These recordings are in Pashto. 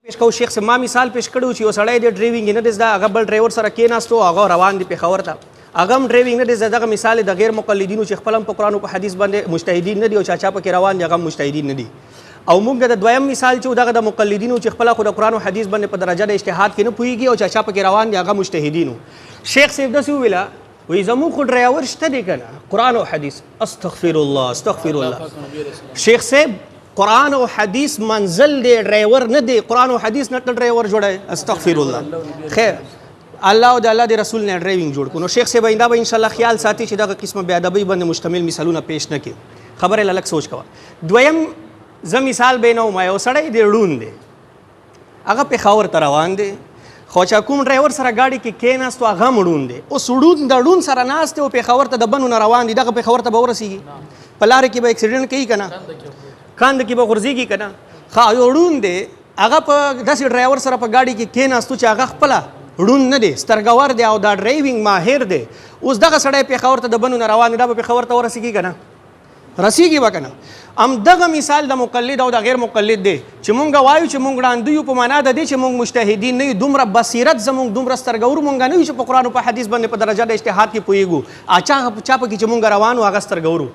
پیش کو شیخ سے ما مثال پیش کړو چې وسړی د ډرایوینګ نه دز دا هغه بل ډرایور سره کېناستو هغه روان دي پیښور ته هغه هم ډرایوینګ نه دز دغه مثال د غیر مقلدینو چې خپل په قرآن او په حدیث باندې مجتهدین نه دي او چا پکې روان دي هغه مجتهدین نه دي او موږ د دویم مثال چې دغه د مقلدینو چې خپل خو د قرآن او حدیث باندې په درجه د اجتهاد کې نه پوهیږي او چا پکې روان دي هغه مجتهدینو شیخ صاحب داسې ویلا وی زمون خو ډرایور شته دی کنه قرآن او حدیث استغفر الله شیخ صاحب قرآن او حدیث منزل دی ډرایور نه دی قرآن او حدیث نه ډرایور جوړه استغفر الله خیر الله او د الله د رسول نه ډرایوینګ جوړ کو نو شیخ صاحب ایندا به ان شاء الله خیال ساتي چې دغه قسمه بیا ادبی باندې مشتمل مثالونه پیش نه کړي خبره لږ سوچ کوه دویم زه مثال به نه ما یو سړی دی ړوند دی هغه پیښور ته روان دی خو چې کوم ډرایور سره گاډي کې کېناستو هغه مړون دی او سړون د ړون سره ناست او پیښور ته د بنو نه روان دي دغه پیښور ته به ورسیږي په لارې کې به اکسیډنټ کوي کنه کاند کې به غورځېږي کنه ښه یو ړوند دی هغه په داسې ډرایور سره په گاډي کې کېناستو چې هغه خپله ړوند نه دی سترګور دی او دا ډرایوینګ ماهر دی اوس دغه سړی پیښور ته د بنو نه روان دی دا به پیښور ته ورسیږي کنه رسیږي به کنه ام دغه مثال د مقلد او د غیر مقلد دی چې مونږ وایو چې مونږ وړاندې یو په معنا د دې چې مونږ مجتهدین نه یو دومره بصیرت زمونږ دومره سترګور مونږ نه یو چې په قرآن او په حدیث باندې په درجه د اجتهاد کې پوهیږو چا پکې چې مونږ روان و هغه سترګورو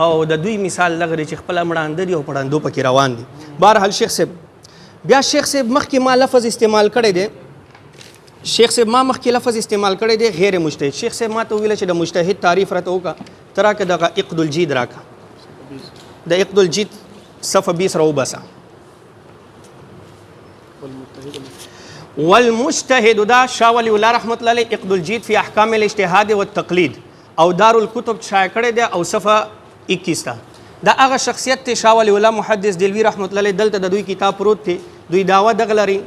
او د دوی مثال لغري چې خپل مړاند دي او پړاندو پکې روان دي بهرحال شیخ صاحب بیا شیخ صاحب مخکې ما لفظ استعمال کړی دی شیخ صاحب ما مخکې لفظ استعمال کړی دی غیر مجتهد شیخ صاحب ما ته ویل چې د مجتهد تعریف راته وکړه ته راکړه دغه عقد الجید راکړه د عقد الجید صفحه 20 راوباسه والمجتهد دا شاه ولی الله رحمت الله علیه عقد الجید فی احکام الاجتهاد والتقلید او دار الکتب شایع کړی دی او صفحه 21 تا دا هغه شخصیت ته شاه ولی الله محدث دلوی رحمت الله علیه دلته د دوی کتاب پروت دی دوی داوا دغه لري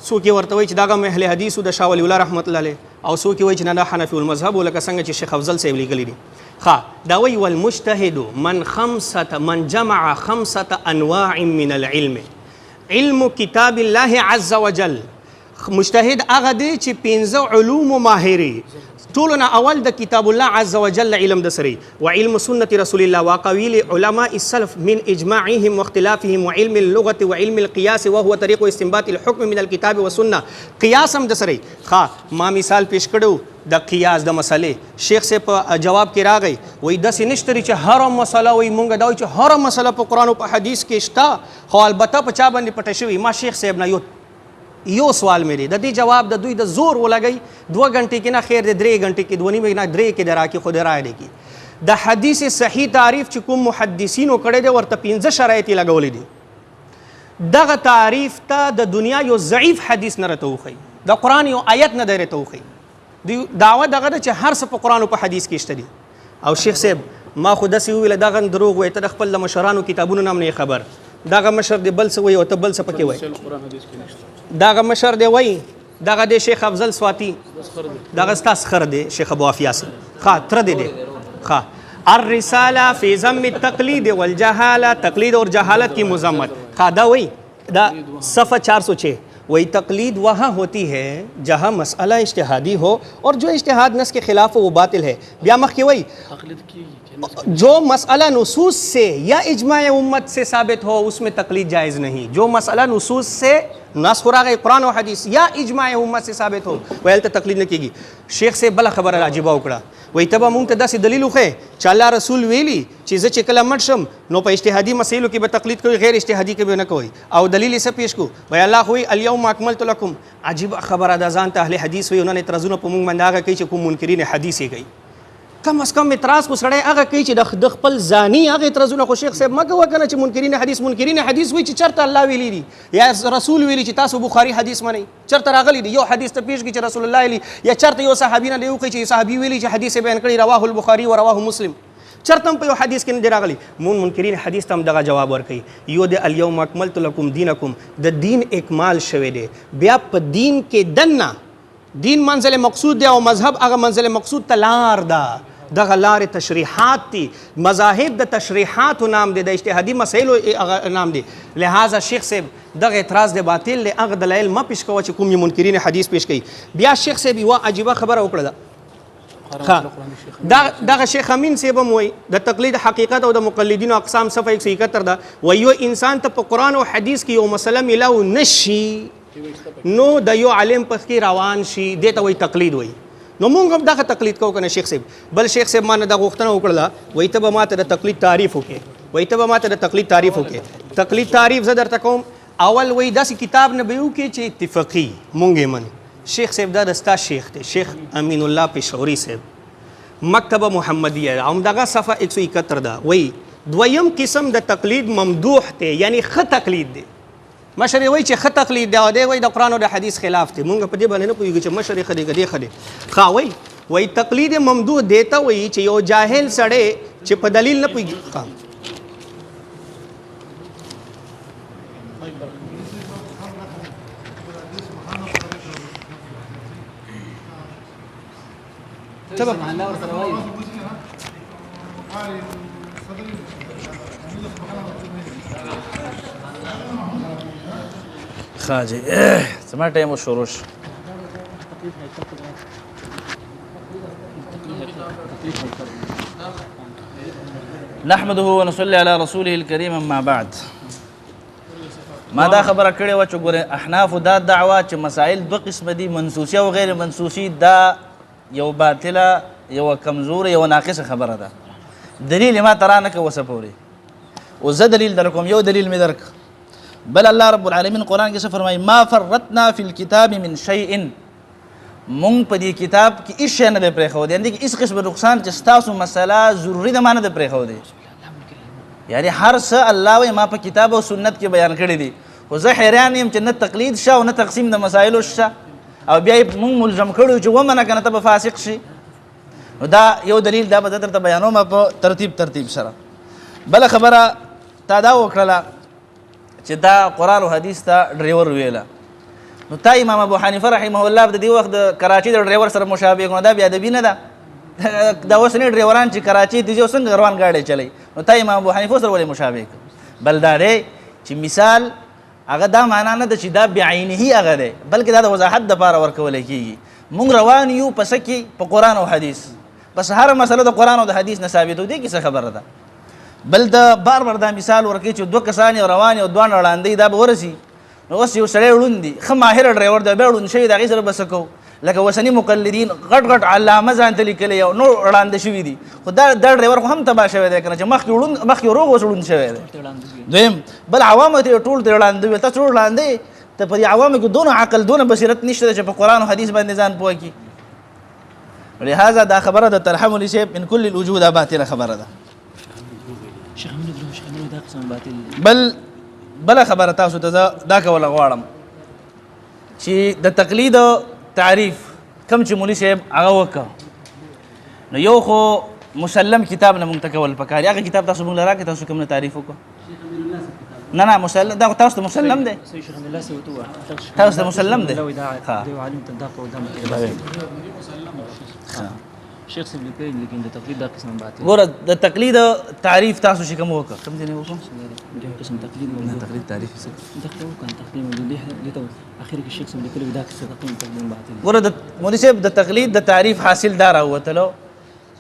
څوک ورته وایي چې دغه اهل حدیث د شاه ولی الله رحمت الله علیه او څوک وایي چې نه حنفی المذهب ولکه څنګه چې شیخ افضل صاحب لیکلی دي ها دا وی والمجتهد من جمع 5 انواع من العلم علم کتاب الله عز وجل مجتهد هغه دی چې 15 علوم ماهری ټولنا اول د کتاب الله عز وجل علم د سری وعلم سنت رسول الله واقویل علماء السلف من اجماعهم واختلافهم وعلم اللغه وعلم القياس وهو طريق استنباط الحكم من الكتاب والسنه قياس هم د سری ها ما مثال پیش کړو د قياس د مسلې شیخ سے په جواب کې راغی وای د سنشتري چې هر مسله وای مونږ دا چې هر مسله په قران او په حدیث کې شته خو البته په چا باندې پټه شوی ما شیخ صاحب نه یو سوال مې د دې جواب د دوی د زور ولګي 2 غنټې کې نه خیر د 3 غنټې کې 2 نیمه نه 3 کې دراکې خو درای دی کې د حدیث صحیح تعریف چې کوم محدثینو کړي دي ورته 15 شرایط لګولې دي دغه تعریف ته د دنیا یو ضعیف حدیث نه رته وخی د قران یو آیت نه درته وخی دی دعوه دغه چې هر څه په قران او په حدیث کې شته دي او شیخ صاحب ما خو داسې ویل دغه دروغ وای ته د خپل مشرانو کتابونو نام نه خبر دغه مشر دی بل څه وای او ته بل څه پکې وای دغه مشر دی وای دغه د شیخ افضل سواتی دغه ستاس خر دی شیخ ابو عافیاس ها تر دی ها الرساله فی ذم التقلید والجهاله تقلید اور جہالت کی مذمت ها دا وای دا صفحہ 406 وہی تقلید وہاں ہوتی ہے جہاں مسئلہ اجتہادی ہو اور جو اجتہاد نص کے خلاف ہو وہ باطل ہے بیا مخ کی وہی جو مسئلہ نصوص سے یا اجماع امت سے ثابت ہو اس میں تقلید جائز نہیں جو مسئلہ نصوص سے نص ہو رہا ہے قرآن و حدیث یا اجماع امت سے ثابت ہو ویل ته تقلید نه کیږي شیخ سے بل خبر عجیبه وکړه وای ته به مونږ ته داسې دلیل وخی چې الله رسول ویلي چې زه چې کله مړ شم نو په اجتهادي مسایلو کې به تقلید کوي غیر اجتهادي کې به نه کوي او دلیل یې څه پیش کو وای الله خو اليوم اکملت لكم عجیب خبره ده ځان ته اهل حدیث وي انہوں نے اعتراضونه په مونږ باندې هغه کوي چې کوم منکرین حدیث یې کوي کم از کم اعتراض کو سړی هغه کوي چې د خپل ځاني هغه اعتراضونه خو شیخ صاحب مګه وکنه چې منکرین حدیث وي چې چرته الله ویلی دي یا رسول ویلی چې تاسو بخاری حدیث منئ چرته راغلی دي یو حدیث ته پیش کی چې رسول الله ویلی یا چرته یو صحابي نه یو کوي چې صحابي ویلی چې حدیث بیان کړي رواه البخاری و رواه مسلم چرته په یو حدیث کې نه راغلی منکرین حدیث ته هم دغه جواب ورکړي یو د اليوم اکملت لكم دینکم د دین اکمال شوه دی بیا په دین کې دنه دین منزل مقصود دی او مذهب هغه منزل مقصود تلار ده دغه لارې تشریحات دي مذاهب د تشریحاتو نام دی د اجتهادي مسایلو نام دی لہذا شیخ صاحب دغه اعتراض دی باطل دی هغه دلایل ما پیش کوه چې کوم منکرین حدیث پیش کوي بیا شیخ صاحب یوه عجیبه خبره وکړه دغه شیخ امین صاحب هم وایي د تقلید حقیقت او د مقلدینو اقسام صفحه 171 ده وایي یو انسان ته په قرآن او حدیث کې یو مسله میلاو نشي نو د یو عالم پس کې روان شي دې ته وایي تقلید وایي نو موږ هم دغه تقلید کوو کنه شیخ صاحب بل شیخ صاحب ما نه دا غوښتنه وکړله وایي ته به ماته د تقلید تعریف وکړې وایي ته به ماته د تقلید تعریف وکړې تقلید تعریف زه درته کوم اول وایي داسې کتاب نه به وکړي چې اتفاقي مونږ یې منو شیخ صاحب دا د ستا شیخ دی شیخ امین الله پېښوري صاحب مکتبه محمدیه همدغه صفحه 171 ده وایي دویم قسم د تقلید ممدوح دی یعنی ښه تقلید دی مشر یې وایي چې ښه تقلید دی او دی وایي د قرآن او د حدیث خلاف دی مونږ په دې باندې نه پوهېږو چې مشر یې ښه دی که دی ښه دی ښه وایي تقلید ممدوح دی ته وایي چې یو جاهل سړی چې په دلیل نه پوهېږي خاجي زما ټایم شروع شو نحمده ونصلي على رسوله الكريم اما بعد ما دا خبره کړې وه چې ګوره احناف دا دعوه چې مسائل دوه قسمه دي منسوسي او غیر منسوسي دا یو باطله یو کمزوره یو ناقصه خبره ده دلیل ما ترا نه که وسه پورې او زه دلیل در کوم یو دلیل مې درک بل الله رب العالمین قرآن کې څه فرمایي ما فرطنا فی الکتاب من شیء مونږ په دې کتاب کې هېڅ شی نه دی پرېښودی یعنې کې هېڅ قسمه نقصان چې ستاسو مسله ضروري ده ما نه دی پرېښودی یعنی هر څه الله وایي ما په کتاب او سنت کې بیان کړي دي خو زه حیران یم چې نه تقلید شته او نه تقسیم د مسایلو شته او بیا یې مونږ ملزم کړي چې ومنه که نه ته به فاسق شي نو دا یو دلیل دا به زه درته بیانوم په ترتیب سره بله خبره تا دا وکړله چې دا قرآن او حدیث ته ډریور ویله نو تا امام ابو حنیفه رحمه الله د دې وخت د کراچۍ د ډریور سره مشابه کړو دا بې ادبي نه ده دا اوسني ډریوران چې کراچۍ ته ځي او څنګه روان ګاډی چلی نو تا امام ابو حنیفه سره ولې مشابه کړو بل دا دی چې مثال هغه دا معنا نه ده چې دا بعینه هغه دی بلکې دا د وضاحت دپاره ورکولی کېږي موږ روان یو په څه کې په قرآن او حدیث بس هر مسله د قرآن او د حدیث نه ثابتو دې کې څه خبره ده بل د بار دا مثال ورکوي چې دوه کسان روان او دوه ړانده دا به ورسي نو اوس یو سړی ړوند دی ښه ماهره ډریور دی بیا ړوند شوي د هغې سره به څه کوو لکه اوسني مقلدین غټ علامه ځان ته لیکلی او نور ړانده شوي دي خو دا ډریور خو هم تباه شوی دی که نه چې مخکې روغ اوس ړوند شوی دی دویم بل عوامو ته ټول ته ړانده وي تاسو ټول ړانده یې ته په دې عوامو کې دونه عقل دونه بصیرت نشته چې په قرآن او حدیث باندې ځان پوه کړي لهذا دا خبره د ترحملی صاحب من کل الوجوه دا باطله خبره ده بله خبره تاسو ته زه دا کوله غواړم چې د تقلید تعریف کم چې مولي صاحب هغه وکړه نو یو خو مسلم کتاب نه مونږ ته کول پکار هغه کتاب تاسو مونږ له راکړئ تاسو کوم نه تعریف وکړو نه مسلم دا تاسو ته مسلم دی تاسو ته مسلم دی شیخ صاحب لیکن د تقلید دا قسم باطل ګوره د تقلید تعریف تاسو چې کوم وکړه کوم ځای نه وکړو د قسم تقلید نه تقلید تعریف څه دغه وکړه تقلید دې ته اخر کې شیخ صاحب لیکلي دا قسم تقلید باطل ګوره د مولوي صاحب د تقلید د تعریف حاصل دا راووتلو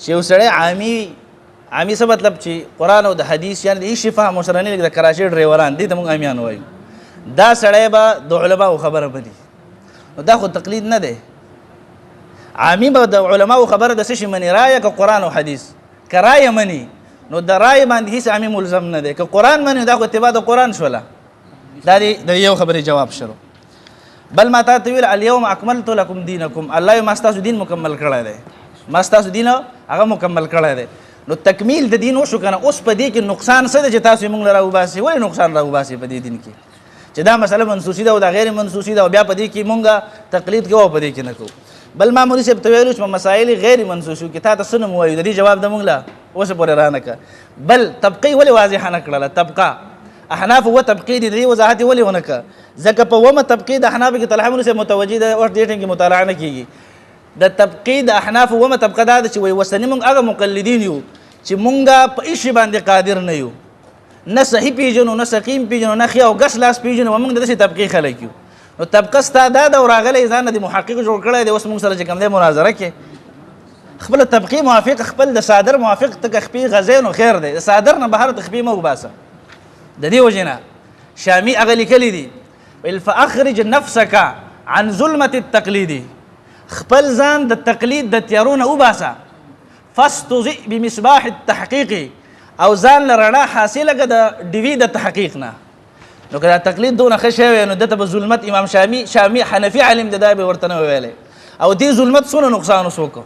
چې یو سړی عامي څه مطلب چې قرآن او د حدیث یعنې د هېڅ شي فهم ورسره نه د کراچۍ ډریوران دې ته موږ امیان وایو دا سړی به د علماو خبره بدي نو دا خو تقلید نه دی عامي به د علماو خبره د څه شي مني رایه که قرآن او حدیث که رایه مني نو د رایې باندې هېڅ عامي ملزم نه دی که قرآن مني دا خو اتباع د قرآن شوله دا د یو خبرې جواب شروع بل ما تا ته ویل الیوم اکملت لکم دینکم الله ما ستاسو دین مکمل کړی دی ما ستاسو دین هغه مکمل کړی دی نو تکمیل د دین وشو که نه اوس په دې کې نقصان څه دی چې تاسو یې موږ له راوباسئ ولې نقصان راوباسئ په دې دین کې چې دا مسله منسوسي ده او دا غیر منسوسي ده او بیا په دې کې مونږ تقلید کوو او په دې کې نه کوو بل ما مولوي صاحب ته ویلو چې مسایل غیر منسوسي کې تا ته څه نه مو وایو د دې جواب د مونږ له اوسه پورې رانه کړه بل طبقې ولې واضحه نه کړله طبقه احناف اووه طبقې دي د دې وضاحت یې ولې ونه کړه ځکه په اوومه طبقې د احنافو کې طلحه مولوي صاحب متوجه ده اوس دې ټیم کې مطالعه نه کېږي د طبقې د احناف اوومه طبقه دا ده چې وایي وسني مونږ هغه مقلدین یو چې مونږ په هېڅ شي باندې قادر نه یو نه صحیح پیژنو نه سقیم پیژنو نه ښه او ګس لاس پیژنو موږ د داسې طبقې خلک یو نو طبقه ستا دا ده او راغلی ځان د محقق جوړ کړی دی اوس موږ سره چې کوم دی مناظره کې خپل طبقه موافق خپل د صادر موافق ته خپې غزې نو خیر دی د صادر نه بهر تخپې مو باسه د دې وجنه شامی اغلی کلی دی فاخرج نفسك عن ظلمة التقلید خپل ځان د تقلید د تیارونه وباسه فاستضئ بمصباح التحقیق او ځان لرنا حاصله د ډیوی د تحقیق نه نو که دا تقلید دونه ښه شوی نو دته به ظلمت امام شامی حنفي عالم دی دا به ورته نه ویلی او دې ظلمت څونه نقصان اوس وکړو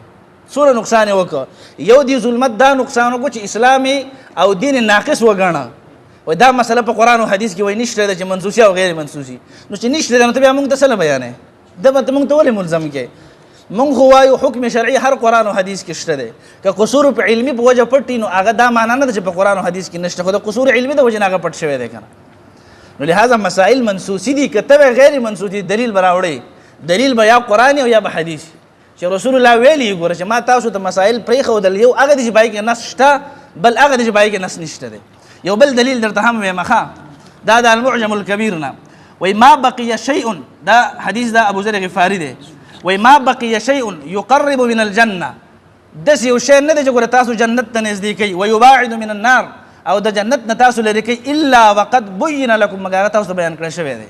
څونه نقصان یې وکړو یو دې ظلمت دا نقصان وکړو چې اسلام او دین ناقص وګڼه وای دا مسله په قرآن او حدیث کې وای نشته ده چې منسوسي او غیر منسوسي نو چې نشته ده نو ته بیا موږ ته څه نه بیانې ده به ته موږ ته ولې ملزم کې موږ خو وایو حکم شرعي هر قرآن او حدیث کې شته دی که قصور په علمي په وجه پټ نو هغه دا معنا نه ده چې په قرآن او حدیث کې نشته خو د قصور علمي د وجې نه هغه پټ شوی دی که نه نو لهذا مسائل منسوسي دي که ته غیر منسوسي دلیل به راوړئ دلیل به یا قرآن او یا به حدیث چې رسول الله ویلي ګوره چې ما تاسو ته مسائل پرېښودل یو هغه دی چې پای کې نص شته بل هغه دی چې پای کې نص نشته دی یو بل دلیل درته هم وایم ښه دا د المعجم الکبیر نه وای ما بقي شیء دا حدیث دا ابو ذر غفاری دی وای ما بقي شیء یقرب من الجنه داسې یو شی نه دی چې ګوره تاسو جنت ته نږدې کوي ویباعد من النار او د جنت نه تاسو لرې کوي الا وقد بین لکم مګر هغه تاسو ته بیان کړی شوی دی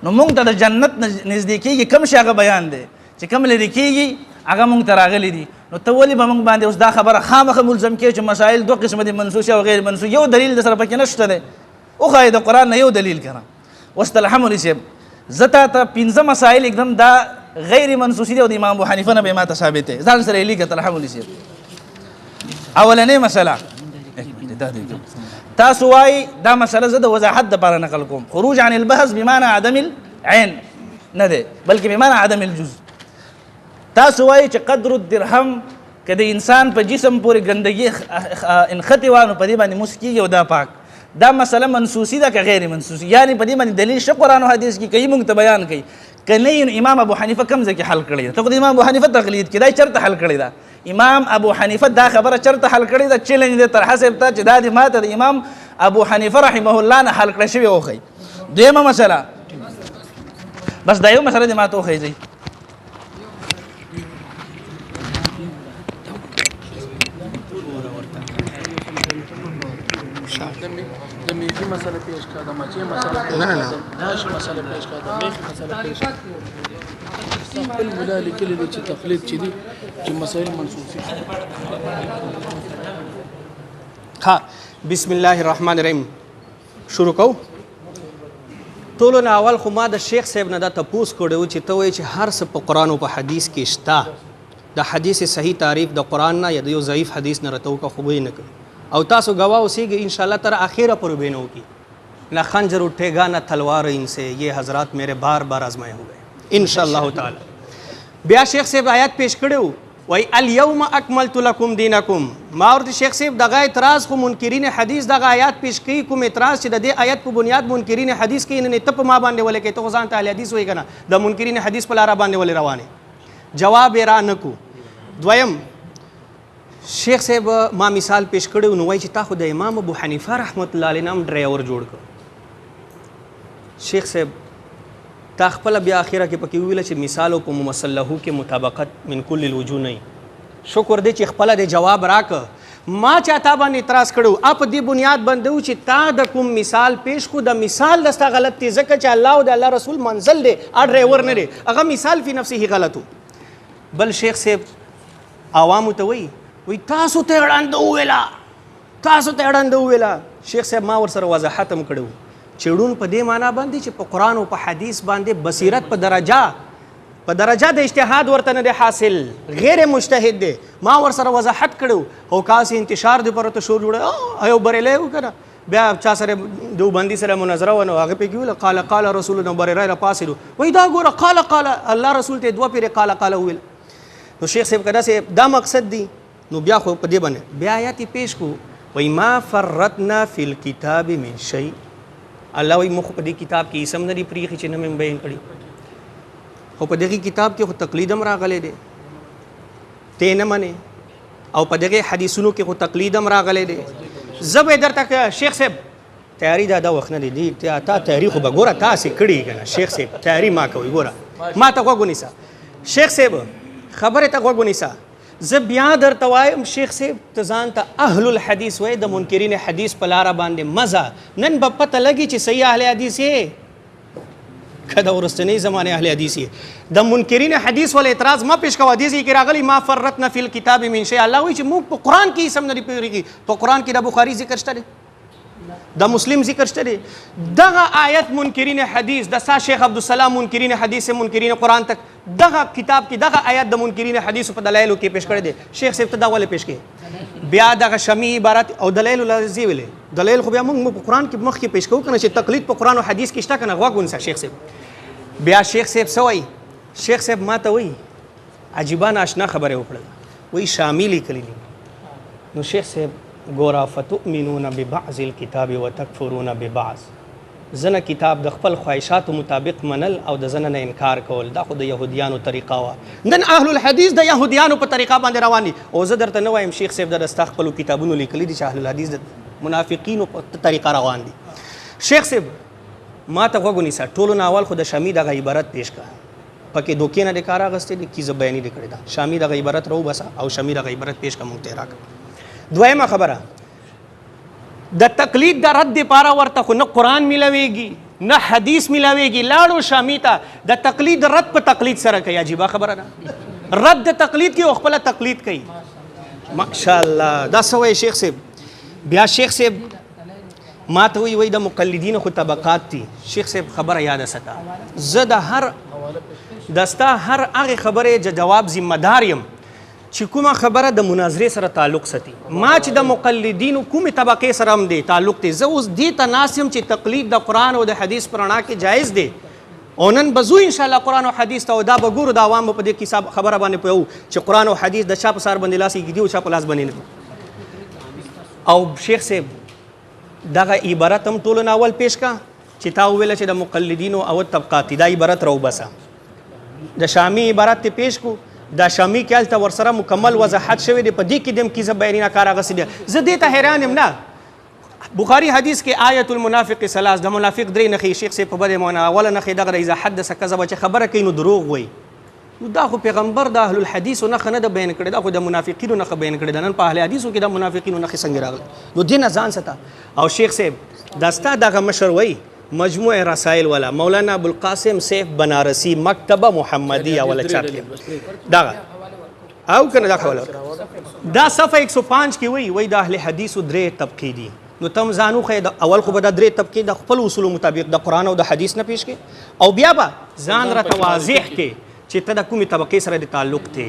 نو موږ ته د جنت نږدې کېږي کوم شی هغه بیان دی چې کوم لرې کېږي هغه موږ ته راغلی دي نو ته ولې به موږ باندې اوس دا خبره خامخا ملزم کړې چې مسایل دوه قسمه دي منسوسي او غیر منسوسي یو دلیل د سره پکې نشته دی وښایې د قرآن نه یو دلیل کړه اوس تلحم ولي صاحب زه تا ته پنځه مسایل एकदम دا غیر منسوسي دي او د امام ابو حنیفه نه به ما ته ثابت دی ځان سره یې لیکه تلحم ولي صاحب اولنۍ مسله تاسو وایي دا مسله زه د وضاحت دپاره نقل کوم خروج عن البحث بمعنى عدم العين نه دی بلکې بمعنى عدم الجزء تاسو وایي چې قدر الدرهم که د انسان په جسم پورې ګندګي انخطې وه نو په دې باندې موس کېږي او دا پاک دا مسله منسوسي ده که غیر منسوسي یعنې په دې باندې دلیل شته قرآن او حدیث کې کوي موږ ته بیان کوي که نه نو امام ابو حنیفه کوم ځای کې حل کړی ده ته خو د امام ابو حنیفه تقلید کې دا چېرته حل کړی ده امام ابو حنیفه دا خبره چېرته حل کړې ده چیلنج دی طرحه صاحب ته چې دا دې ماته د امام ابو حنیفه رحمه الله نه حل کړی شوې وښیي دویمه مسله بس دا یو مسله دې ماته وښیي د میخي مسله پیش کړه د مچې مسله مسله پیش کړه د میخي مسله پیش کړه خپل مولا لیکلي دي چې تقلید چې دي چې مسایل منسوسي ها بسم الله الرحمن الرحیم شروع کو ټولو نه اول خو ما د شیخ صاحب نه دا تپوس کړی و چې ته وایې چې هر څه په قرآن او په حدیث کې شته د حدیث صحیح تعریف د قرآن نه یا د یو ضعیف حدیث نه راته وکړه خو به یې نه کوي او تاسو گواہ اوسیږئ انشاءاللہ تر آخره پر بھی نہ ہوگی نہ خنجر اٹھے گا نہ تلوار ان سے یہ حضرات میرے بار بار آزمائے ہوئے انشاءاللہ تعالی بیا شیخ صاحب آیات پیش کړو وای الیوم اکملت لکم دینکم ما ورته شیخ صاحب دغه اعتراض خو منکرین حدیث دغه آیات پیش کوي کوم اعتراض چې د دې آیات په بنیاد منکرین حدیث کې نه ته په ما باندې ولې کې ته ځان ته حدیث وای کنه د منکرین حدیث په لار باندې ولې روانه جواب یې را نکو دویم شیخ صاحب ما مثال پیش کړو نو وای چې تا خو د امام ابو حنیفه رحمت الله علیه نام ډرایور جوړ کړ شیخ صاحب تا خپل بیا اخره کې پکې ویل چې مثال او په ممثل له کې مطابقت من کل الوجوه نه شکر دې چې خپل د جواب راک ما چاته باندې اعتراض کړو اپ دې بنیاد باندې چې تا د کوم مثال پیش کو د مثال دستا غلط دی ځکه چې الله او د الله رسول منزل دی ا ډرایور نه دی هغه مثال په نفسه غلطو بل شیخ صاحب عوام ته وی تاسو ته اړاند ویلا تاسو ته اړاند ویلا شیخ صاحب ما ور سره وضاحت هم کړو چړون په دې معنا باندې چې په قرآن او په حدیث باندې بصیرت په درجه د اجتهاد ورته نه حاصل غیر مجتهد دی ما ور سره وضاحت کړو او کاس انتشار دی پرته شور جوړه ایو بریله وکړه بیا چا سره دوبندي سره مناظره ونه هغه په کېول قال رسول الله بریره را پاسلو وای دا ګوره قال الله رسول ته دوه پیر قال ویل نو شیخ صاحب کدا سه دا مقصد دی نو بیا خو په دې باندې بیا آیات پیش کو وای ما فرتنا فی الكتاب من شیء الله وای مخ په دې کتاب کې اسم نه دی پریخي چې نه مې بیان کړی خو په دغه کتاب کې خو تقلیدم راغلی دی ته نه منې او په دغه حدیثونو کې خو تقلیدم راغلی دی زه به درته شیخ صاحب تیاری دا وخت نه دی تا تاریخ به ګوره تاسې کړي که نه شیخ صاحب تیاری ما کوي ګوره ما ته غوږ ونیسه شیخ صاحب خبرې ته غوږ ونیسه زه بیا درته وایم شیخ صاحب ته ځان ته اهل الحدیث وایي، د منکرین حدیث په لاره باندې مزه نن به پته لګي چې صحیح اهل حدیث یې که د وروستنۍ زمانې اهل حدیث یې. د منکرین حدیث ول اعتراض ما پیش کوه، حدیث کې راغلی ما فرطنا فی الکتاب من شیء. الله وایي چې موږ په قرآن کې سم نه دی پوهېږي. په قرآن کې د بخاري ذکر شته دی، د مسلم ذکر شته دی. دغه آیت منکرین حدیث د سا شیخ عبدالسلام منکرین حدیث منکرین قرآن تک دغه کتاب کې دغه آیت د منکرین حدیث په دلایلو کې پیش کړی دی. شیخ صاحب ته دا ولې پیش کړي؟ بیا دغه شمی عبارت او دلایل لازم ویلې دلایل خو بیا موږ په قرآن کې مخکې پیش کوو کنه چې تقلید په قرآن او حدیث کې شته کنه. غوږ ونیسه شیخ صاحب. بیا شیخ صاحب څه وایي؟ شیخ صاحب ما ته وایي عجیبه ناشنا خبرې وکړله، وایي شامی لیکلي دي. نو شیخ صاحب ګوره فتؤمنون ببعض الکتاب وتکفرون ببعض. زنه کتاب د خپل خواهشاتو مطابق منل او د زنه نه انکار کول دا خو د یهودیانو طریقه وه. نن اهل الحدیث د یهودیانو په طریقه باندې روان دي. او زه درته نه وایم شیخ صاحب د ستا خپلو کتابونو لیکلي دي چې اهل الحدیث د منافقینو په طریقه روان دي. شیخ صاحب ما ته غوږ ونیسه. ټولو نه اول خو د شامي دغه عبارت پیش کړه، پکې دوکې نه د کار اخیستې دي کیزه بیانې دې کړې ده. شامي دغه عبارت راوباسه او شامي دغه عبارت پیش کړه مونږ ته یې راکړه. دویمه خبره د تقلید د رد دپاره ورته خو نه قرآن میلاویږي نه حدیث میلاویږي. لاړو شامي ته د تقلید رد په تقلید سره کوي. عجیبه خبره ده. رد د تقلید کوي او خپله تقلید کوي. ماشاءالله دا څه وایي شیخ صاحب؟ بیا شیخ صاحب ما ته وایي د مقلدینو خو طبقات دي. شیخ صاحب خبره یاده ساته، زه د ستا هر هغې خبرې جواب ذمه دار یم چې کومه خبره د مناظرې سره تعلق ساتي. ما چې د مقلدینو کومې طبقې سره هم دی تعلق دی، زه اوس دې ته ناست یم چې تقلید د قرآن او د حدیث په رڼا کې جایز دی. او نن به ځو انشاءالله قرآن او حدیث ته، او دا به ګورو د عوام به په دې کې خبره باندې پوهو چې قرآن او حدیث د چا په سر باندې لاس ایږدي او چا په لاس باندې نه. او شیخ صاحب دغه عبارت هم ټولو نه اول پیش کا چې تا وویله چې د مقلدینو او طبقات دا عبارت راوباسه. د شامی عبارت ته پیش کو، دا شامی کې هلته ورسره مکمل وضاحت شوی دی. په دې کې دم کیزه بیانې نه کار اخیستې دی. زه دې ته حیران یم. نه بخاري حدیث کې آیت المنافق ثلاث، د منافق درې نښې. شیخ صاحب په بدې معنا اوله نښې دغه اذا حدث کذب، چې خبره کوي نو دروغ وایي. نو دا خو پیغمبر د اهل الحدیثو نښه نه ده بیان کړې، دا خو د منافقینو نښه بیان کړې ده. نن په اهل حدیثو کې د منافقینو نښې څنګه راغلي؟ نو دې نه ځان ساته. او شیخ صاحب دا ستا دغه مشر وایي مجموع رسائل والا مولانا ابوالقاسم سیف بنارسی مکتبه محمدیه والا چاپ کړي دغه او کنه دا خبره دا صفحه 105 کې وایي د اهل حدیثو درې طبقې دي. نو تم ځانو خې د اول خو به د درې طبقې د خپل اصولو مطابق د قرآن او د حدیث نه پیش کې، او بیا به ځان راته واضح کې چې ته د کومې طبقې سره د تعلق دی.